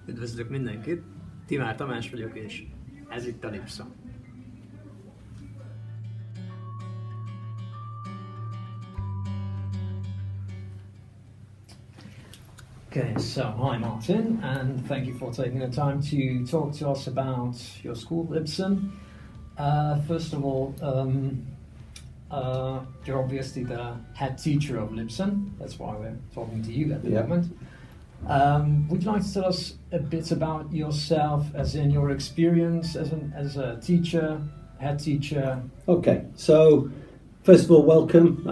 Üdvözlök mindenkit, Timár Tamás vagyok, és ez itt a Lipson. Okay, so hi Martin, and thank you for taking the time to talk to us about your school, Lipson. First of all, you're obviously the head teacher of Lipson. That's why we're talking to you at the moment. Would you like to tell us a bit about yourself, as in your experience as a teacher, head teacher? Okay, so first of all, welcome.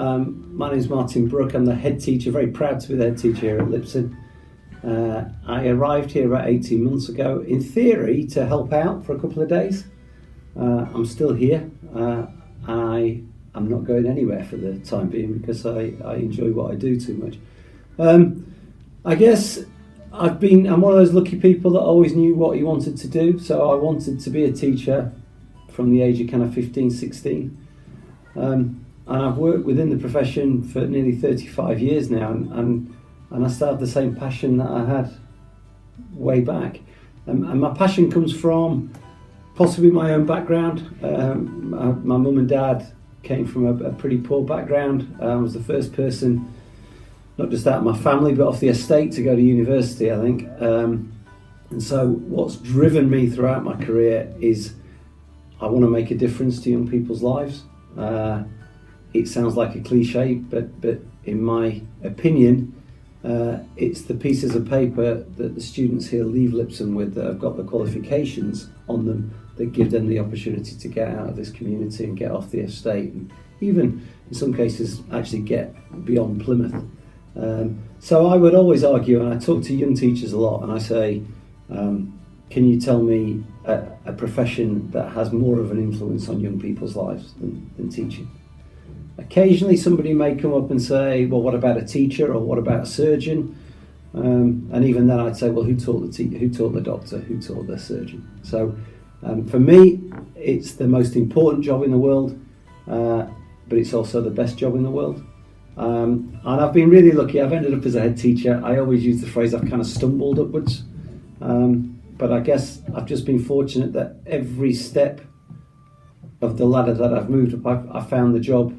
My name is Martin Brooke. I'm the head teacher, very proud to be the head teacher here at Lipson. I arrived here about 18 months ago, in theory, to help out for a couple of days. I'm still here. I'm not going anywhere for the time being because I enjoy what I do too much. I guess I'm one of those lucky people that always knew what he wanted to do. So I wanted to be a teacher from the age of kind of 15, 16. And I've worked within the profession for nearly 35 years now, and I still have the same passion that I had way back. And my passion comes from possibly my own background. My mum and dad came from a pretty poor background. I was the first person, not just out of my family, but off the estate to go to university, I think. And so what's driven me throughout my career is I want to make a difference to young people's lives. It sounds like a cliche, but in my opinion, it's the pieces of paper that the students here leave Lipson with that have got the qualifications on them that give them the opportunity to get out of this community and get off the estate, and even in some cases actually get beyond Plymouth. So I would always argue, and I talk to young teachers a lot, and I say, can you tell me a profession that has more of an influence on young people's lives than teaching? Occasionally somebody may come up and say, well, what about a teacher, or what about a surgeon? And even then I'd say, well, who taught the doctor, who taught the surgeon? So for me, it's the most important job in the world, but it's also the best job in the world. And I've been really lucky. I've ended up as a head teacher. I always use the phrase I've kind of stumbled upwards, but I guess I've just been fortunate that every step of the ladder that I've moved up, I found the job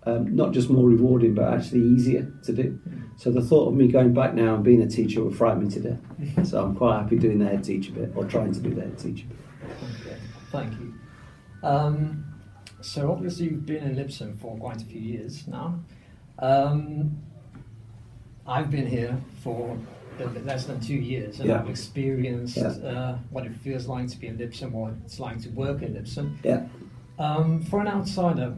not just more rewarding, but actually easier to do. So the thought of me going back now and being a teacher would frighten me to death. So I'm quite happy doing the head teacher bit, or trying to do the head teacher bit. Okay, thank you. So obviously you've been in Lipson for quite a few years now. I've been here for a bit less than 2 years, and I've experienced what it feels like to be in Lipson, what it's like to work in Lipson. Yeah. For an outsider,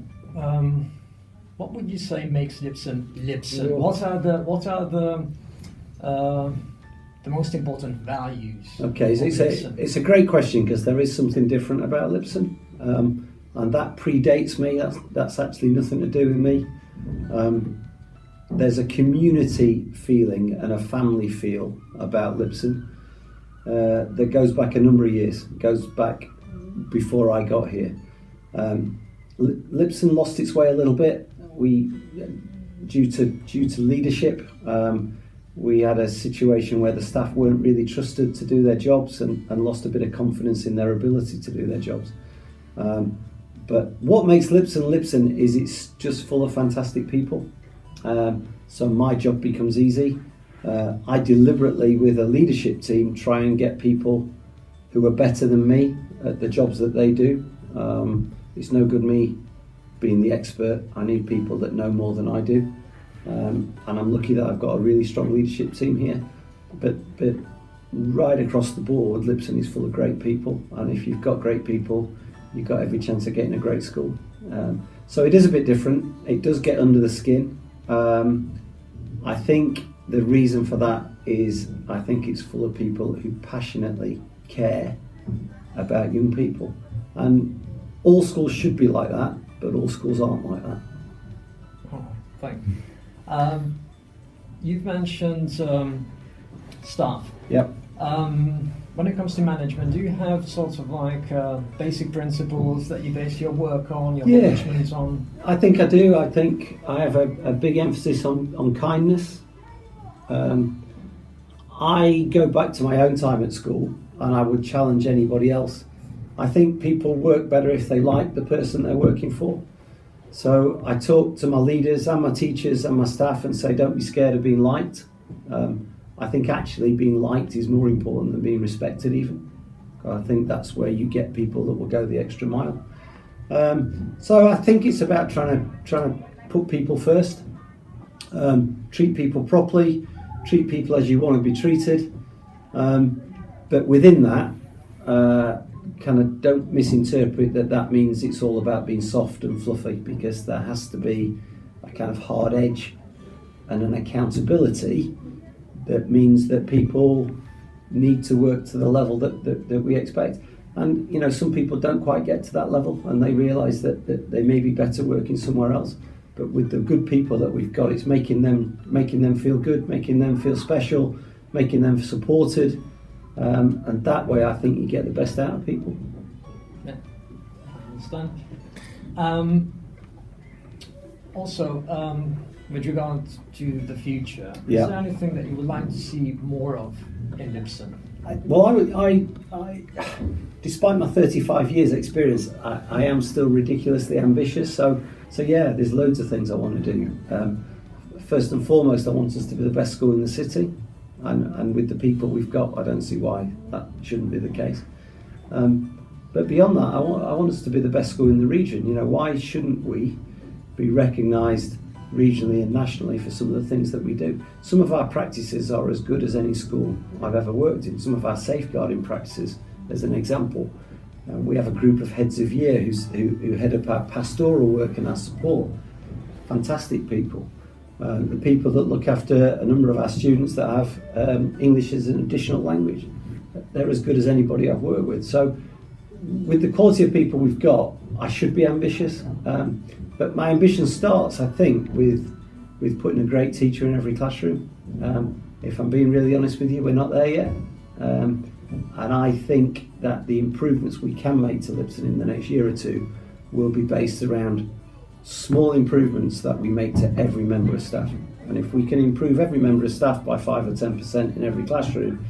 what would you say makes Lipson Lipson? What are the most important values? Okay, so it's a great question, because there is something different about Lipson, and that predates me. That's actually nothing to do with me. There's a community feeling and a family feel about Lipson that goes back a number of years. It goes back before I got here. Lipson lost its way a little bit. Due to leadership, we had a situation where the staff weren't really trusted to do their jobs, and lost a bit of confidence in their ability to do their jobs. But what makes Lipson is it's just full of fantastic people. So my job becomes easy. I deliberately, with a leadership team, try and get people who are better than me at the jobs that they do. It's no good me being the expert. I need people that know more than I do. And I'm lucky that I've got a really strong leadership team here. But right across the board, Lipson is full of great people. And if you've got great people, you've got every chance of getting a great school. So it is a bit different. It does get under the skin. I think the reason for that is I think it's full of people who passionately care about young people. And all schools should be like that, but all schools aren't like that. Oh, thank you. You've mentioned staff. Yep. When it comes to management, do you have sort of like basic principles that you base your work on, your management on? I think I do. I think I have a big emphasis on kindness. I go back to my own time at school, and I would challenge anybody else. I think people work better if they like the person they're working for. So I talk to my leaders and my teachers and my staff and say, don't be scared of being liked. I think actually being liked is more important than being respected even. I think that's where you get people that will go the extra mile. So I think it's about trying to put people first, treat people properly, treat people as you want to be treated. But within that, kind of don't misinterpret that means it's all about being soft and fluffy, because there has to be a kind of hard edge and an accountability that means that people need to work to the level that we expect. And you know, some people don't quite get to that level, and they realise that they may be better working somewhere else. But with the good people that we've got, it's making them feel good, making them feel special, making them supported, and that way I think you get the best out of people. Yeah, I understand. Also, with regard to the future, is there anything that you would like to see more of in Lipson? I despite my 35 years experience, I am still ridiculously ambitious. So yeah, there's loads of things I want to do. First and foremost, I want us to be the best school in the city, and with the people we've got, I don't see why that shouldn't be the case. But beyond that, I want us to be the best school in the region. You know, why shouldn't we be recognised regionally and nationally for some of the things that we do? Some of our practices are as good as any school I've ever worked in. Some of our safeguarding practices, as an example, we have a group of heads of year who head up our pastoral work and our support. Fantastic people. The people that look after a number of our students that have English as an additional language, they're as good as anybody I've worked with. So with the quality of people we've got, I should be ambitious. But my ambition starts, I think, with putting a great teacher in every classroom. If I'm being really honest with you, we're not there yet. And I think that the improvements we can make to Lipson in the next year or two will be based around small improvements that we make to every member of staff. And if we can improve every member of staff by 5 or 10% in every classroom,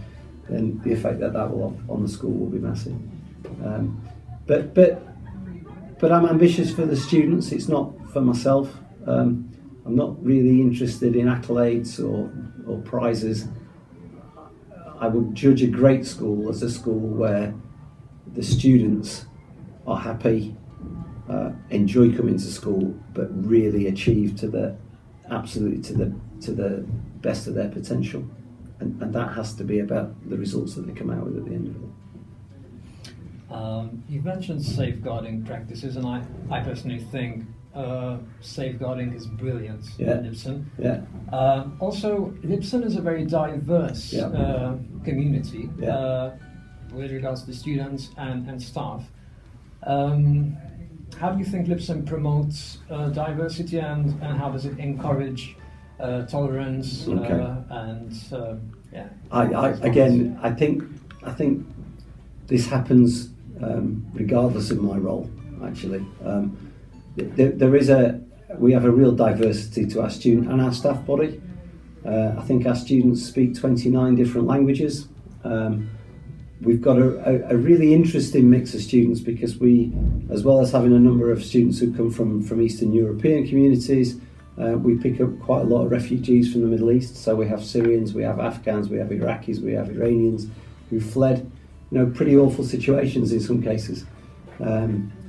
then the effect that will have on the school will be massive. But I'm ambitious for the students, it's not for myself. I'm not really interested in accolades or prizes. I would judge a great school as a school where the students are happy, enjoy coming to school, but really achieve to the best of their potential. And that has to be about the results that they come out with at the end of it. You've mentioned safeguarding practices, and I personally think safeguarding is brilliant in Lipson. Yeah. Also, Lipson is a very diverse community with regards to students and staff. How do you think Lipson promotes diversity, and how does it encourage tolerance I think this happens regardless of my role, actually. We have a real diversity to our student and our staff body. I think our students speak 29 different languages. We've got a really interesting mix of students, because we, as well as having a number of students who come from Eastern European communities, we pick up quite a lot of refugees from the Middle East. So we have Syrians, we have Afghans, we have Iraqis, we have Iranians who fled pretty awful situations in some cases.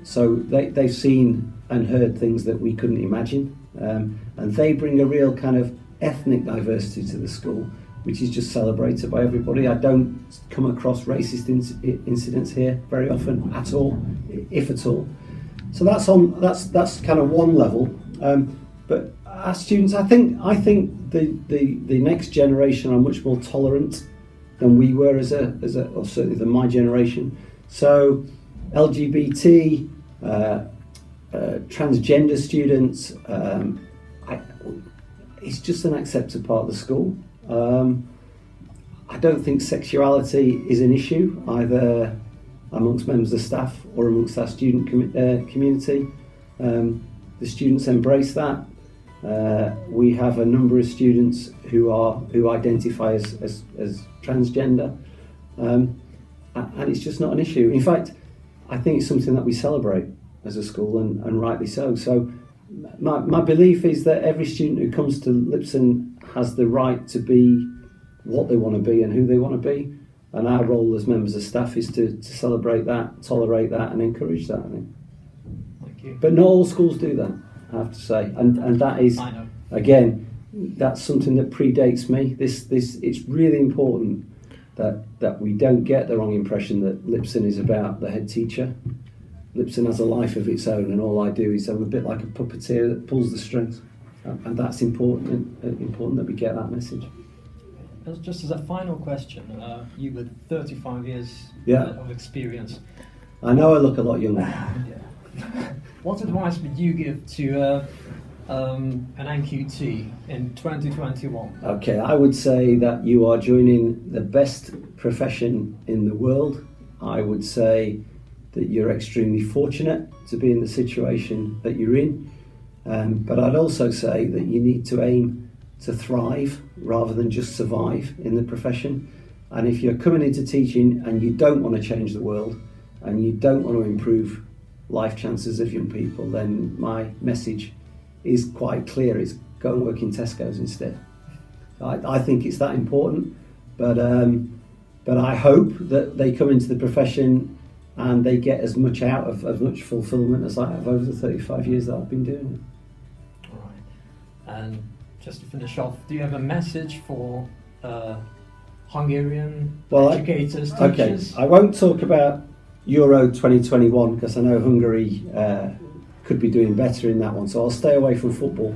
So they've seen and heard things that we couldn't imagine. And they bring a real kind of ethnic diversity to the school, which is just celebrated by everybody. I don't come across racist incidents here very often at all, if at all. So that's kind of one level. But our students, I think the next generation are much more tolerant than we were or certainly than my generation. So LGBT, transgender students, it's just an accepted part of the school. I don't think sexuality is an issue either amongst members of staff or amongst our student community. The students embrace that. We have a number of students who identify as transgender, and it's just not an issue. In fact, I think it's something that we celebrate as a school, and rightly so. So my belief is that every student who comes to Lipson has the right to be what they want to be and who they want to be, and our role as members of staff is to celebrate that, tolerate that, and encourage that, I think. Thank you. But not all schools do that, I have to say, and that is, I know. again, that's something that predates me. It's really important that we don't get the wrong impression that Lipson is about the head teacher. Lipson has a life of its own, and all I do is I'm a bit like a puppeteer that pulls the strings, and that's important that we get that message. Just as a final question, you with 35 years of experience. I know I look a lot younger. What advice would you give to an NQT in 2021? Okay, I would say that you are joining the best profession in the world. I would say that you're extremely fortunate to be in the situation that you're in. But I'd also say that you need to aim to thrive rather than just survive in the profession. And if you're coming into teaching and you don't want to change the world and you don't want to improve life chances of young people, then my message is quite clear. It's go and work in Tesco's instead. I think it's that important, but I hope that they come into the profession and they get as much out of much fulfilment as I have over the 35 years that I've been doing it. All right. And just to finish off, do you have a message for Hungarian educators, teachers? Okay, I won't talk about Euro 2021 because I know Hungary could be doing better in that one, so I'll stay away from football.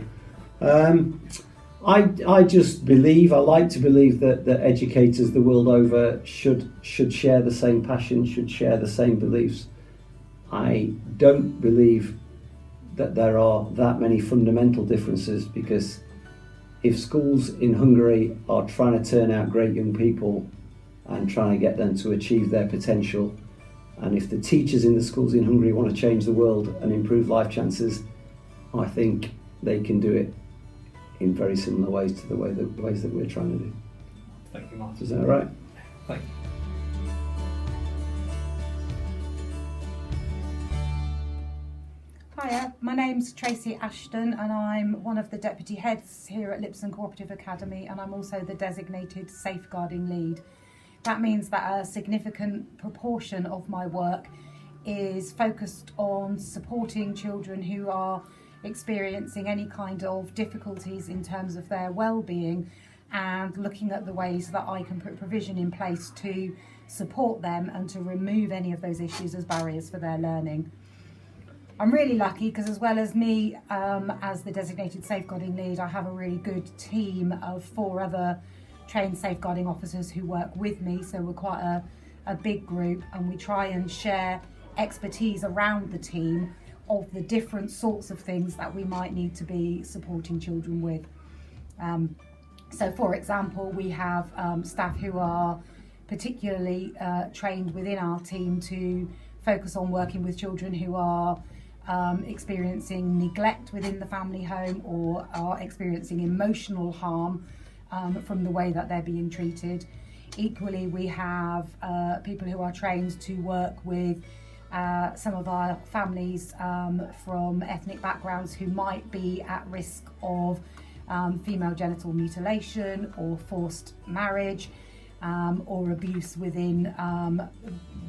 I just believe, I like to believe that educators the world over should share the same passion, should share the same beliefs. I don't believe that there are that many fundamental differences, because if schools in Hungary are trying to turn out great young people and trying to get them to achieve their potential, and if the teachers in the schools in Hungary want to change the world and improve life chances, I think they can do it in very similar ways to the ways that we're trying to do. Thank you, Martin. Is that all right? Thank you. Hiya, my name's Tracy Ashton and I'm one of the deputy heads here at Lipson Cooperative Academy, and I'm also the designated safeguarding lead. That means that a significant proportion of my work is focused on supporting children who are experiencing any kind of difficulties in terms of their well-being, and looking at the ways that I can put provision in place to support them and to remove any of those issues as barriers for their learning. I'm really lucky because, as well as me as the designated safeguarding lead, I have a really good team of 4 other trained safeguarding officers who work with me, so we're quite a big group, and we try and share expertise around the team of the different sorts of things that we might need to be supporting children with. So for example, we have staff who are particularly trained within our team to focus on working with children who are experiencing neglect within the family home, or are experiencing emotional harm from the way that they're being treated. Equally, we have people who are trained to work with some of our families from ethnic backgrounds who might be at risk of female genital mutilation or forced marriage, or abuse within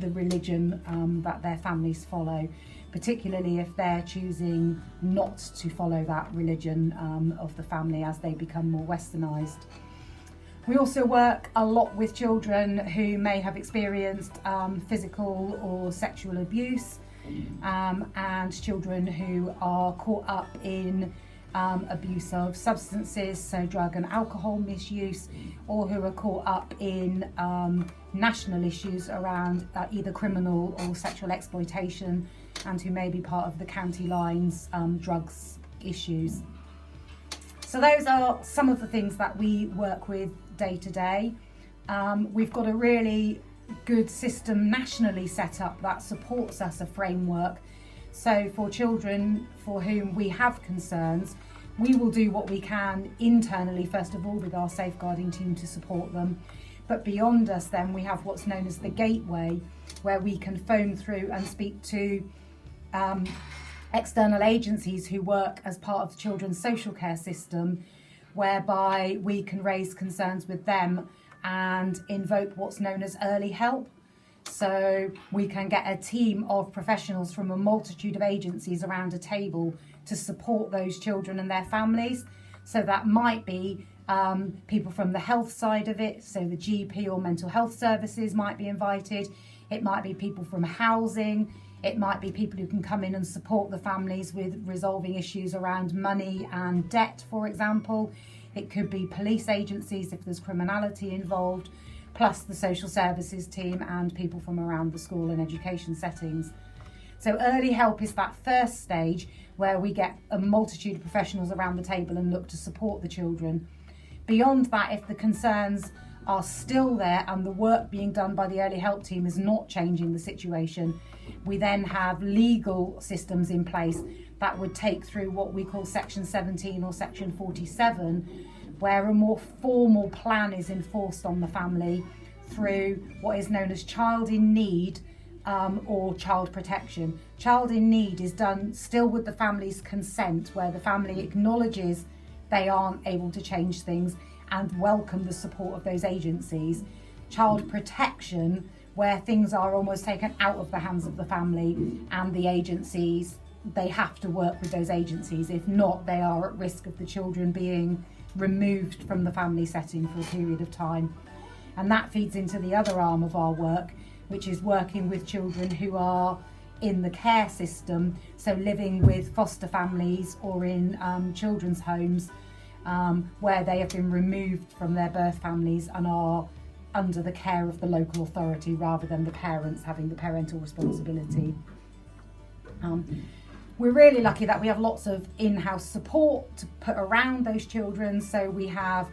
the religion that their families follow, particularly if they're choosing not to follow that religion of the family as they become more westernised. We also work a lot with children who may have experienced physical or sexual abuse, and children who are caught up in abuse of substances, so drug and alcohol misuse, or who are caught up in national issues around either criminal or sexual exploitation, and who may be part of the county lines drugs issues. So those are some of the things that we work with day to day. We've got a really good system nationally set up that supports us, a framework. So for children for whom we have concerns, we will do what we can internally, first of all, with our safeguarding team to support them. But beyond us, then we have what's known as the gateway, where we can phone through and speak to external agencies who work as part of the children's social care system, whereby we can raise concerns with them and invoke what's known as early help. So we can get a team of professionals from a multitude of agencies around a table to support those children and their families. So that might be people from the health side of it, so the GP or mental health services might be invited. It might be people from housing. It might be people who can come in and support the families with resolving issues around money and debt, for example. It could be police agencies if there's criminality involved, plus the social services team and people from around the school and education settings. So early help is that first stage where we get a multitude of professionals around the table and look to support the children. Beyond that, if the concerns are still there and the work being done by the early help team is not changing the situation, we then have legal systems in place that would take through what we call Section 17 or Section 47, where a more formal plan is enforced on the family through what is known as child in need or child protection. Child in need is done still with the family's consent, where the family acknowledges they aren't able to change things and welcome the support of those agencies. Child protection, where things are almost taken out of the hands of the family and the agencies, they have to work with those agencies. If not, they are at risk of the children being removed from the family setting for a period of time. And that feeds into the other arm of our work, which is working with children who are in the care system, so living with foster families or in children's homes where they have been removed from their birth families and are under the care of the local authority rather than the parents having the parental responsibility. We're really lucky that we have lots of in-house support to put around those children. So we have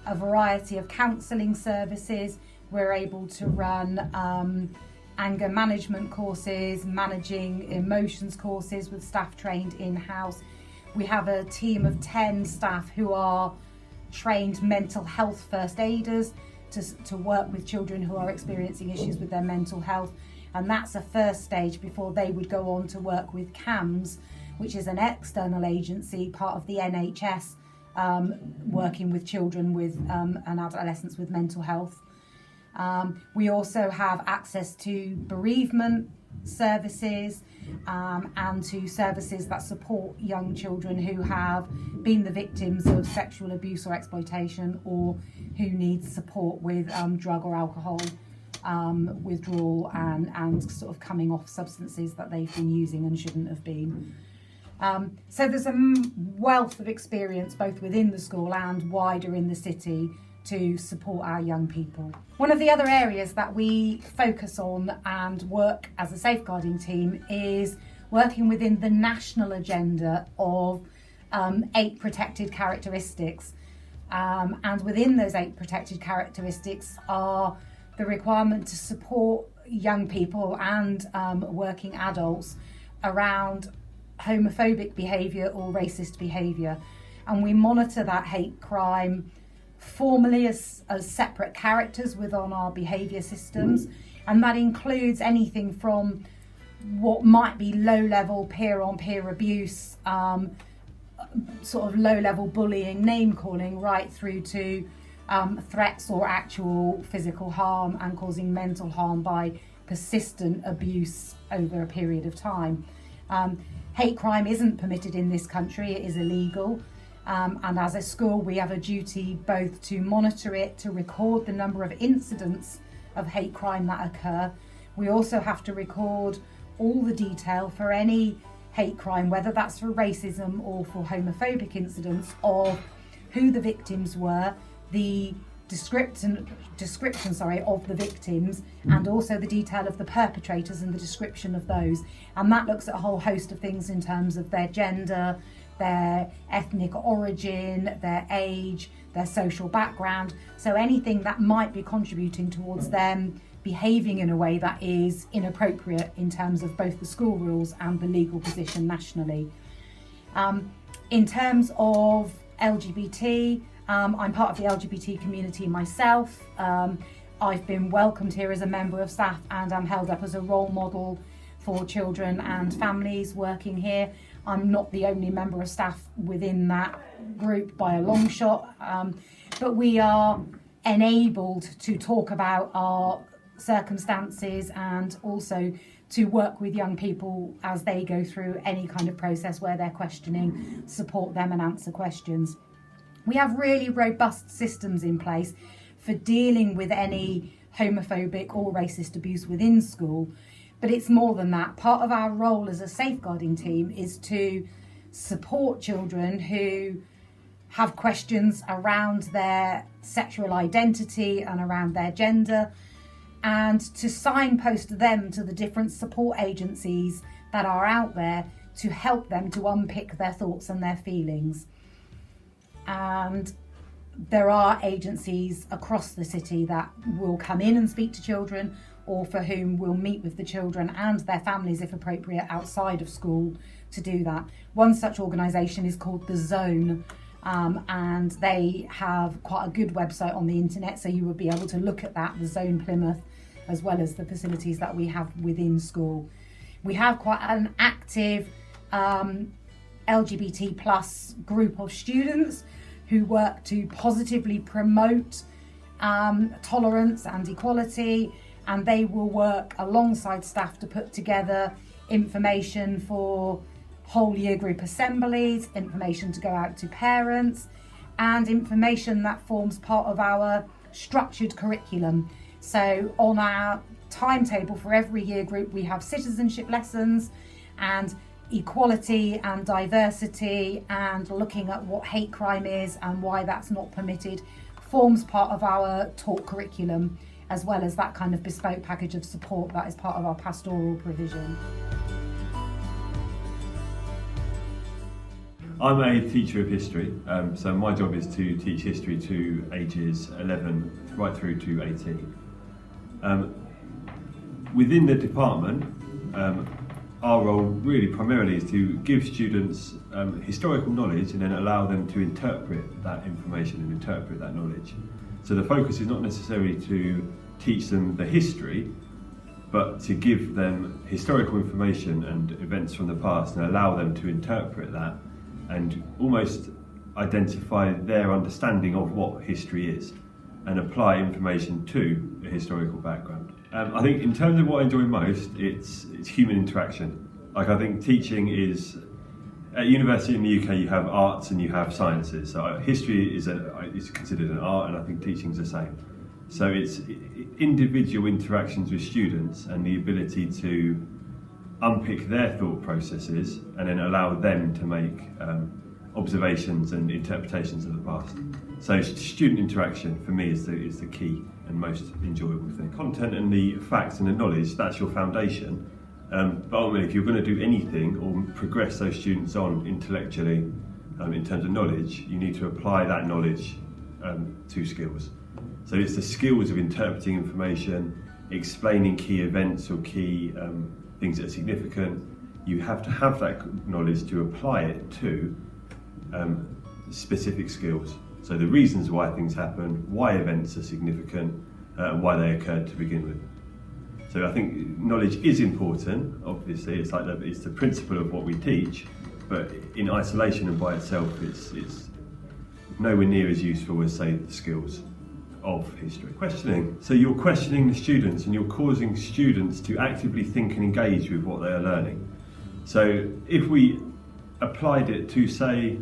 a variety of counselling services. We're able to run anger management courses, managing emotions courses with staff trained in-house. We have a team of 10 staff who are trained mental health first aiders to work with children who are experiencing issues with their mental health. And that's a first stage before they would go on to work with CAMS, which is an external agency, part of the NHS, working with children with and adolescents with mental health. We also have access to bereavement services and to services that support young children who have been the victims of sexual abuse or exploitation, or who need support with drug or alcohol withdrawal and sort of coming off substances that they've been using and shouldn't have been. So there's a wealth of experience both within the school and wider in the city to support our young people. One of the other areas that we focus on and work as a safeguarding team is working within the national agenda of 8 protected characteristics. And within those 8 protected characteristics are the requirement to support young people and working adults around homophobic behaviour or racist behaviour. And we monitor that hate crime formally as separate characters within our behaviour systems, and that includes anything from what might be low-level peer-on-peer abuse, sort of low-level bullying, name-calling, right through to threats or actual physical harm and causing mental harm by persistent abuse over a period of time. Hate crime isn't permitted in this country, it is illegal. And as a school, we have a duty both to monitor it, to record the number of incidents of hate crime that occur. We also have to record all the detail for any hate crime, whether that's for racism or for homophobic incidents, of who the victims were, the description of the victims, and also the detail of the perpetrators and the description of those. And that looks at a whole host of things in terms of their gender, their ethnic origin, their age, their social background. So anything that might be contributing towards them behaving in a way that is inappropriate in terms of both the school rules and the legal position nationally. In terms of LGBT, I'm part of the LGBT community myself. I've been welcomed here as a member of staff, and I'm held up as a role model for children and families working here. I'm not the only member of staff within that group by a long shot, but we are enabled to talk about our circumstances and also to work with young people as they go through any kind of process where they're questioning, support them and answer questions. We have really robust systems in place for dealing with any homophobic or racist abuse within school, but it's more than that. Part of our role as a safeguarding team is to support children who have questions around their sexual identity and around their gender, and to signpost them to the different support agencies that are out there to help them to unpick their thoughts and their feelings. And there are agencies across the city that will come in and speak to children, or for whom we'll meet with the children and their families if appropriate outside of school to do that. One such organisation is called The Zone, and they have quite a good website on the internet, so you would be able to look at that, The Zone Plymouth, as well as the facilities that we have within school. We have quite an active LGBT plus group of students who work to positively promote tolerance and equality, and they will work alongside staff to put together information for whole year group assemblies, information to go out to parents, and information that forms part of our structured curriculum. So on our timetable for every year group, we have citizenship lessons and equality and diversity, and looking at what hate crime is and why that's not permitted forms part of our taught curriculum, as well as that kind of bespoke package of support that is part of our pastoral provision. I'm a teacher of history, so my job is to teach history to ages 11 right through to 18. Within the department, our role really primarily is to give students historical knowledge and then allow them to interpret that information and interpret that knowledge. So the focus is not necessarily to teach them the history, but to give them historical information and events from the past and allow them to interpret that and almost identify their understanding of what history is and apply information to a historical background. I think in terms of what I enjoy most, it's human interaction. Like, I think teaching is, at university in the UK you have arts and you have sciences. So history is considered an art, and I think teaching's the same. So it's individual interactions with students and the ability to unpick their thought processes and then allow them to make observations and interpretations of the past. So student interaction for me is the key and most enjoyable thing. Content and the facts and the knowledge, that's your foundation. But ultimately, if you're going to do anything or progress those students on intellectually in terms of knowledge, you need to apply that knowledge to skills. So it's the skills of interpreting information, explaining key events or key things that are significant. You have to have that knowledge to apply it to specific skills. So the reasons why things happen, why events are significant, and why they occurred to begin with. So I think knowledge is important. Obviously, it's the principle of what we teach, but in isolation and by itself, it's nowhere near as useful as, say, the skills of history. Questioning. So you're questioning the students and you're causing students to actively think and engage with what they are learning. So if we applied it to, say,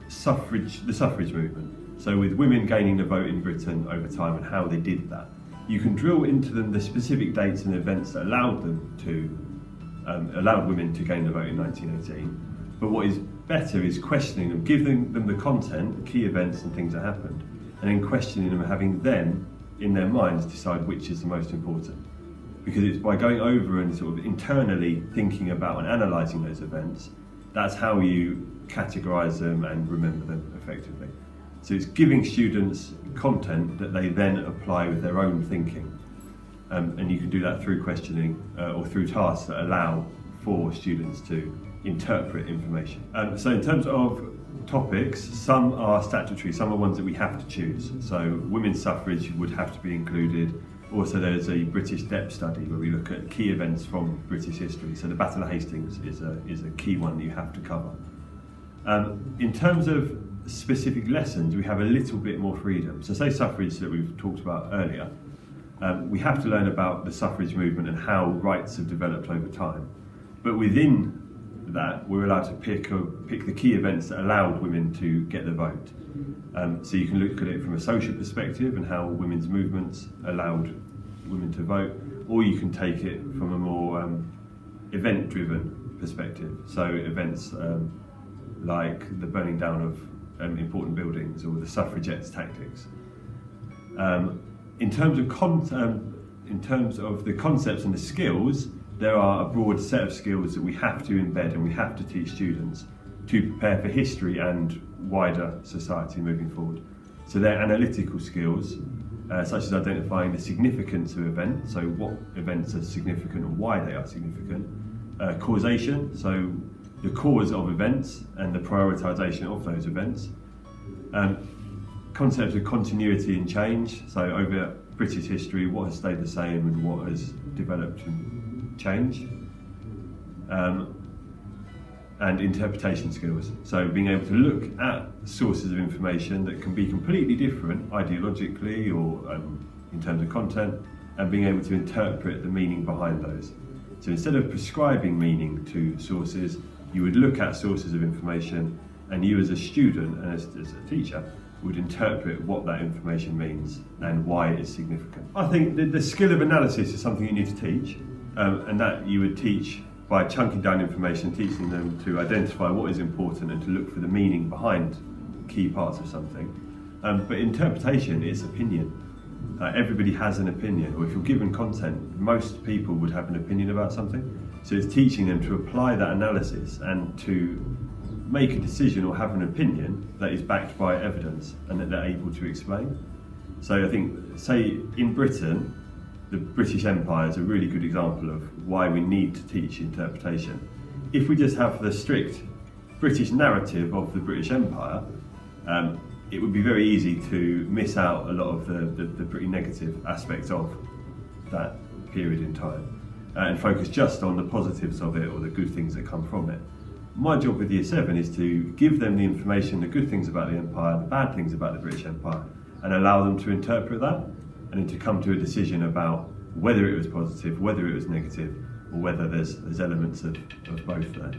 the suffrage movement, so with women gaining the vote in Britain over time and how they did that, you can drill into them the specific dates and events that allowed women to gain the vote in 1918. But what is better is questioning them, giving them the content, the key events and things that happened, and then questioning them, having them in their minds decide which is the most important. Because it's by going over and sort of internally thinking about and analysing those events, that's how you categorise them and remember them effectively. So it's giving students content that they then apply with their own thinking. And you can do that through questioning or through tasks that allow for students to interpret information. So in terms of topics, some are statutory, some are ones that we have to choose. So women's suffrage would have to be included. Also, there's a British Dep study where we look at key events from British history. So the Battle of Hastings is a key one that you have to cover. In terms of specific lessons, we have a little bit more freedom. So say suffrage that we've talked about earlier, we have to learn about the suffrage movement and how rights have developed over time. But within that, we're allowed to pick the key events that allowed women to get the vote. So you can look at it from a social perspective and how women's movements allowed women to vote, or you can take it from a more event-driven perspective. So events like the burning down of important buildings or the suffragettes' tactics. In terms of the concepts and the skills, there are a broad set of skills that we have to embed and we have to teach students to prepare for history and wider society moving forward. So they're analytical skills, such as identifying the significance of events, so what events are significant and why they are significant. Causation, so the cause of events and the prioritisation of those events. Concepts of continuity and change, so over British history, what has stayed the same and what has developed and changed. And interpretation skills, so being able to look at sources of information that can be completely different ideologically or in terms of content, and being able to interpret the meaning behind those. So instead of prescribing meaning to sources, you would look at sources of information, and you as a student and as a teacher would interpret what that information means and why it is significant. I think the skill of analysis is something you need to teach, and that you would teach by chunking down information, teaching them to identify what is important and to look for the meaning behind key parts of something. But interpretation is opinion. Everybody has an opinion, or if you're given content, most people would have an opinion about something. So it's teaching them to apply that analysis and to make a decision or have an opinion that is backed by evidence and that they're able to explain. So I think, say in Britain, the British Empire is a really good example of why we need to teach interpretation. If we just have the strict British narrative of the British Empire, it would be very easy to miss out a lot of the pretty negative aspects of that period in time and focus just on the positives of it or the good things that come from it. My job with Year 7 is to give them the information, the good things about the Empire, the bad things about the British Empire, and allow them to interpret that and then to come to a decision about whether it was positive, whether it was negative, or whether there's elements of both there.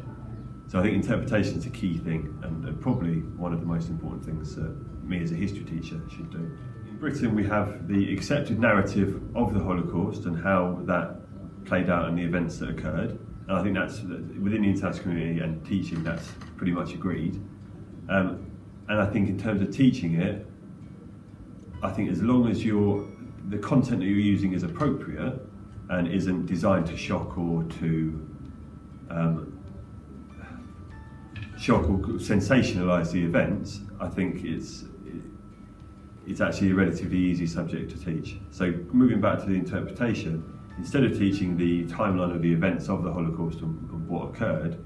So I think interpretation is a key thing and probably one of the most important things me as a history teacher should do. In Britain we have the accepted narrative of the Holocaust and how that played out in the events that occurred. And I think that's, within the international community and teaching, that's pretty much agreed. And I think in terms of teaching it, I think as long as the content that you're using is appropriate and isn't designed to shock or sensationalise the events, I think it's actually a relatively easy subject to teach. So moving back to the interpretation, instead of teaching the timeline of the events of the Holocaust and what occurred,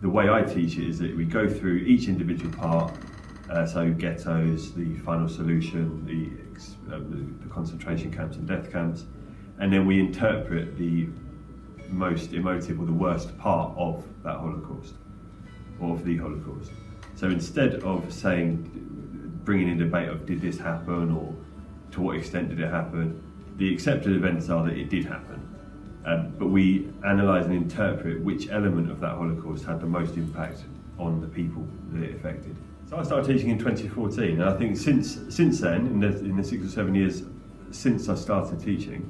the way I teach it is that we go through each individual part, so ghettos, the final solution, the concentration camps and death camps, and then we interpret the most emotive or the worst part of that Holocaust, or of the Holocaust. So instead of bringing in debate of did this happen or to what extent did it happen, the accepted events are that it did happen. But we analyse and interpret which element of that Holocaust had the most impact on the people that it affected. So I started teaching in 2014, and I think since then, in the 6 or 7 years since I started teaching,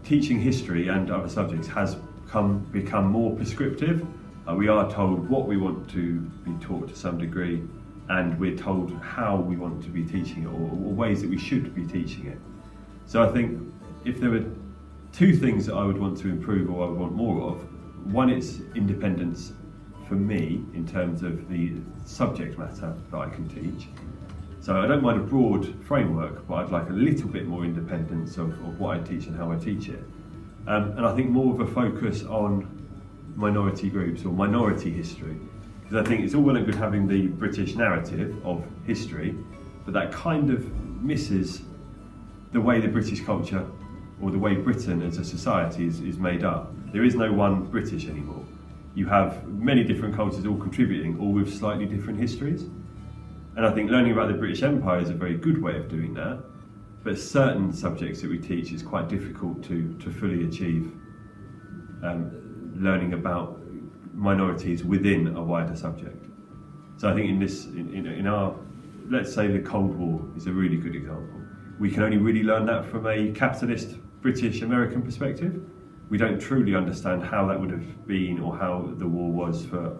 teaching history and other subjects has become more prescriptive. We are told what we want to be taught to some degree, and we're told how we want to be teaching it, or ways that we should be teaching it. So I think if there were two things that I would want to improve or I would want more of, one is independence for me in terms of the subject matter that I can teach. So I don't mind a broad framework, but I'd like a little bit more independence of what I teach and how I teach it. And I think more of a focus on minority groups or minority history. Because I think it's all well and good having the British narrative of history, but that kind of misses the way the British culture or the way Britain as a society is made up. There is no one British anymore. You have many different cultures all contributing, all with slightly different histories. And I think learning about the British Empire is a very good way of doing that, but certain subjects that we teach is quite difficult to fully achieve learning about minorities within a wider subject. So I think in our, let's say the Cold War is a really good example. We can only really learn that from a capitalist British American perspective. We don't truly understand how that would have been or how the war was for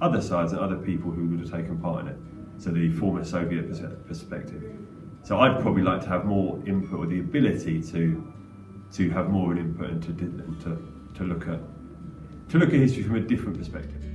other sides and other people who would have taken part in it. So the former Soviet perspective. So I'd probably like to have more input, or the ability to have more input and to look at history from a different perspective.